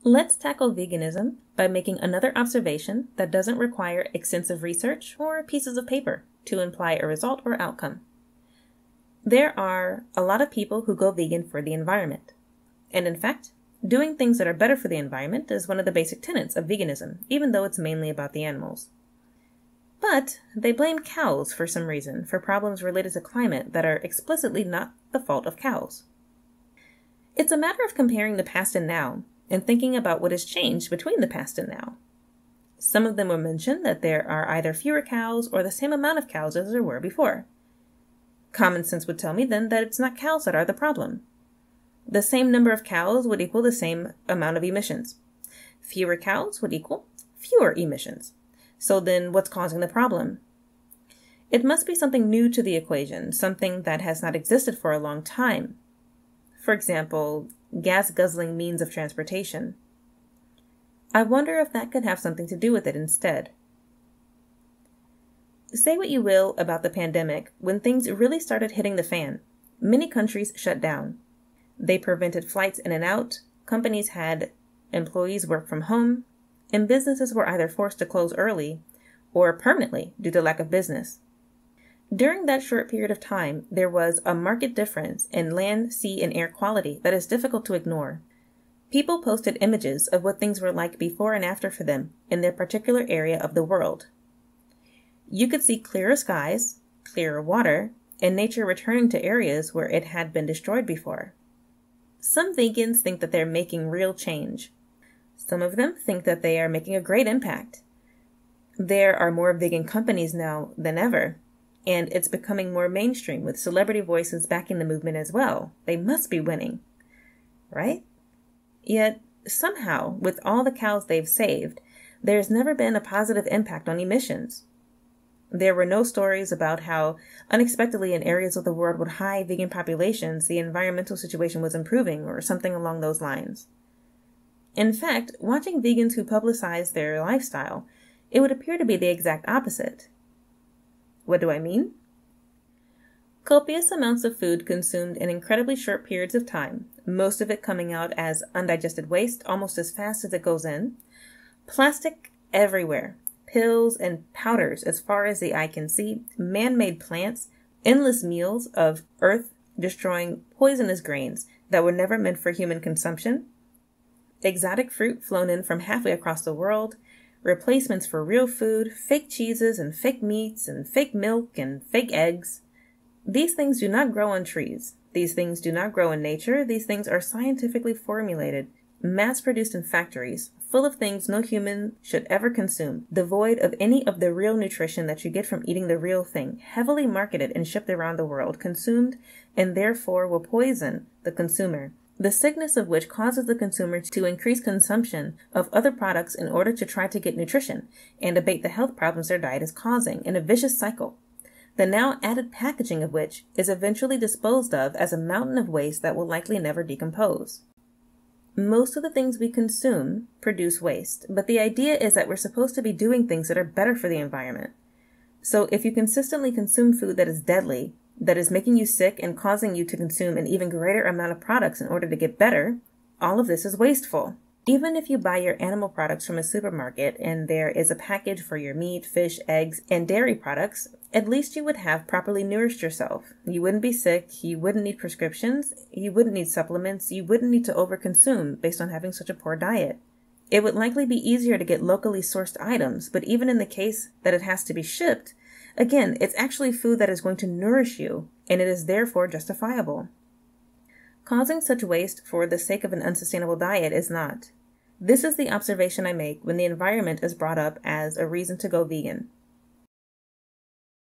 Let's tackle veganism by making another observation that doesn't require extensive research or pieces of paper to imply a result or outcome. There are a lot of people who go vegan for the environment. And in fact, doing things that are better for the environment is one of the basic tenets of veganism, even though it's mainly about the animals. But they blame cows for some reason for problems related to climate that are explicitly not the fault of cows. It's a matter of comparing the past and now, and thinking about what has changed between the past and now. Some of them will mention that there are either fewer cows or the same amount of cows as there were before. Common sense would tell me then that it's not cows that are the problem. The same number of cows would equal the same amount of emissions. Fewer cows would equal fewer emissions. So then what's causing the problem? It must be something new to the equation, something that has not existed for a long time. For example, gas-guzzling means of transportation. I wonder if that could have something to do with it instead. Say what you will about the pandemic, when things really started hitting the fan, many countries shut down. They prevented flights in and out, companies had employees work from home, and businesses were either forced to close early or permanently due to lack of business. During that short period of time, there was a marked difference in land, sea, and air quality that is difficult to ignore. People posted images of what things were like before and after for them in their particular area of the world. You could see clearer skies, clearer water, and nature returning to areas where it had been destroyed before. Some vegans think that they're making real change. Some of them think that they are making a great impact. There are more vegan companies now than ever, and it's becoming more mainstream with celebrity voices backing the movement as well. They must be winning, right? Yet, somehow, with all the cows they've saved, there's never been a positive impact on emissions. There were no stories about how, unexpectedly in areas of the world with high vegan populations, the environmental situation was improving or something along those lines. In fact, watching vegans who publicize their lifestyle, it would appear to be the exact opposite. What do I mean? Copious amounts of food consumed in incredibly short periods of time, most of it coming out as undigested waste almost as fast as it goes in. Plastic everywhere, pills and powders as far as the eye can see, man-made plants, endless meals of earth-destroying poisonous grains that were never meant for human consumption, exotic fruit flown in from halfway across the world, replacements for real food, fake cheeses and fake meats and fake milk and fake eggs. These things do not grow on trees. These things do not grow in nature. These things are scientifically formulated, mass-produced in factories, full of things no human should ever consume, devoid of any of the real nutrition that you get from eating the real thing, heavily marketed and shipped around the world, consumed, and therefore will poison the consumer, the sickness of which causes the consumer to increase consumption of other products in order to try to get nutrition and abate the health problems their diet is causing, in a vicious cycle, the now added packaging of which is eventually disposed of as a mountain of waste that will likely never decompose. Most of the things we consume produce waste, but the idea is that we're supposed to be doing things that are better for the environment. So if you consistently consume food that is deadly, that is making you sick and causing you to consume an even greater amount of products in order to get better, all of this is wasteful. Even if you buy your animal products from a supermarket and there is a package for your meat, fish, eggs, and dairy products, at least you would have properly nourished yourself. You wouldn't be sick, you wouldn't need prescriptions, you wouldn't need supplements, you wouldn't need to overconsume based on having such a poor diet. It would likely be easier to get locally sourced items, but even in the case that it has to be shipped, again, it's actually food that is going to nourish you, and it is therefore justifiable. Causing such waste for the sake of an unsustainable diet is not. This is the observation I make when the environment is brought up as a reason to go vegan.